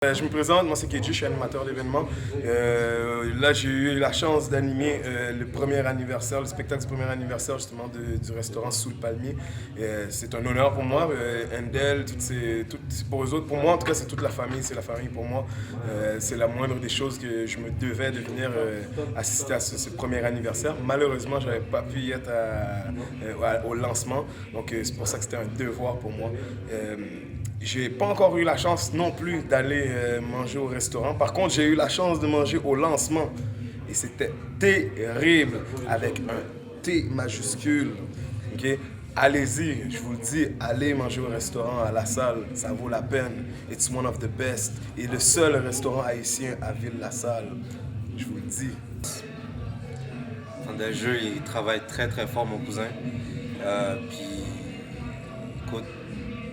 Je me présente, moi c'est Keji, je suis animateur d'événements. Là j'ai eu la chance d'animer le premier anniversaire, le spectacle du premier anniversaire justement du restaurant Sous le Palmier. C'est un honneur pour moi. Endel, pour eux autres, pour moi en tout cas c'est toute la famille, c'est la famille pour moi. C'est la moindre des choses que je me devais de venir assister à ce premier anniversaire. Malheureusement, je n'avais pas pu y être au lancement, donc c'est pour ça que c'était un devoir pour moi. J'ai pas encore eu la chance non plus d'aller manger au restaurant. Par contre, j'ai eu la chance de manger au lancement. Et c'était terrible, avec un T majuscule. Okay? Allez-y, je vous le dis, allez manger au restaurant, à la salle, ça vaut la peine. It's one of the best. Et le seul restaurant haïtien à Ville-la-Salle, je vous le dis. Dans le jeu, il travaille très très fort, mon cousin. Puis, écoute,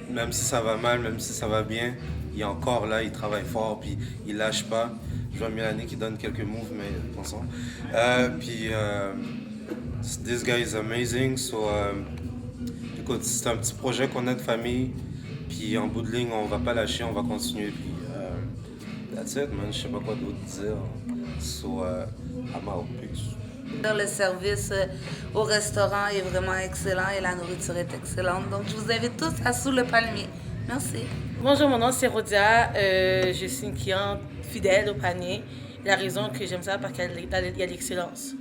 même si ça va mal, même si ça va bien, il est encore là, il travaille fort, puis il lâche pas. Je vois Mélanie qui donne quelques moves, mais pensons. This guy is amazing. So, écoute, c'est un petit projet qu'on a de famille, puis en bout de ligne, on va pas lâcher, on va continuer. Puis, that's it, man. Je sais pas quoi d'autre dire. So, I'm out. Peace. Le service au restaurant est vraiment excellent et la nourriture est excellente. Donc, je vous invite tous à Sous le Palmier. Merci. Bonjour, mon nom c'est Rodia. Je suis une cliente fidèle au panier. La raison que j'aime ça, parce qu'il y a l'excellence.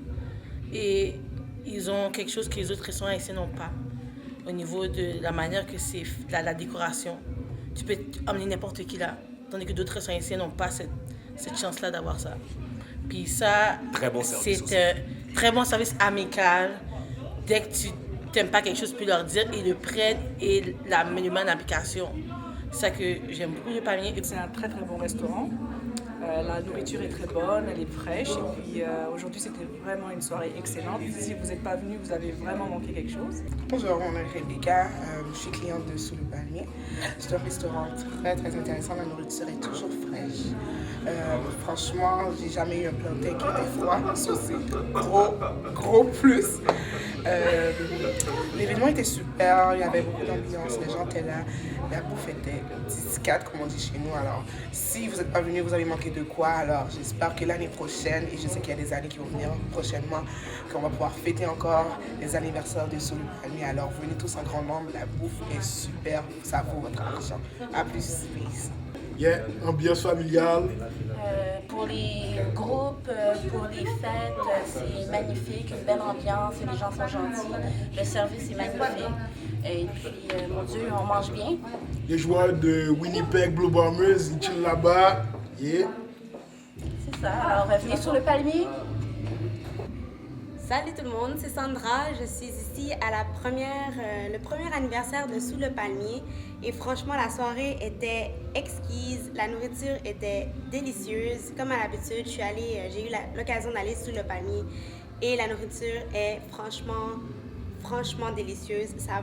Et ils ont quelque chose que les autres restaurants ici n'ont pas. Au niveau de la manière que c'est la décoration. Tu peux emmener n'importe qui là. Tandis que d'autres restaurants ici n'ont pas cette chance-là d'avoir ça. Puis ça, Très bon service c'est un très bon service amical. Dès que tu n'aimes pas quelque chose, tu peux leur dire, ils le prennent et la met en application. C'est ça que j'aime beaucoup le Palmier. C'est un très très bon restaurant. La nourriture est très bonne, elle est fraîche. Et puis aujourd'hui, c'était vraiment une soirée excellente. Si vous n'êtes pas venu, vous avez vraiment manqué quelque chose. Bonjour, mon nom est Rebecca. Je suis cliente de Sous le Palmier. C'est un restaurant très très intéressant. La nourriture est toujours fraîche. Franchement, j'ai jamais eu un plantain qui était froid. Ça, c'est gros plus. L'événement était super, il y avait beaucoup d'ambiance, les gens étaient là. La bouffe était discrète, comme on dit chez nous. Alors, si vous n'êtes pas venu, vous avez manqué de quoi. Alors, j'espère que l'année prochaine, et je sais qu'il y a des années qui vont venir prochainement, qu'on va pouvoir fêter encore les anniversaires de Sous le Palmier. Alors, venez tous en grand nombre, la bouffe est super, ça vaut votre argent. À plus, peace. Yeah, ambiance familiale. Pour les groupes, pour les fêtes, c'est magnifique, une belle ambiance, les gens sont gentils, le service est magnifique. Et puis, mon Dieu, on mange bien. Les joueurs de Winnipeg Blue Bombers, ils chillent là-bas. Yeah. C'est ça. Alors, venez sur le palmier. Salut tout le monde, c'est Sandra. Je suis ici à le premier anniversaire de Sous le Palmier. Et franchement, la soirée était exquise. La nourriture était délicieuse. Comme à l'habitude, j'ai eu l'occasion d'aller sous le palmier. Et la nourriture est franchement délicieuse. Ça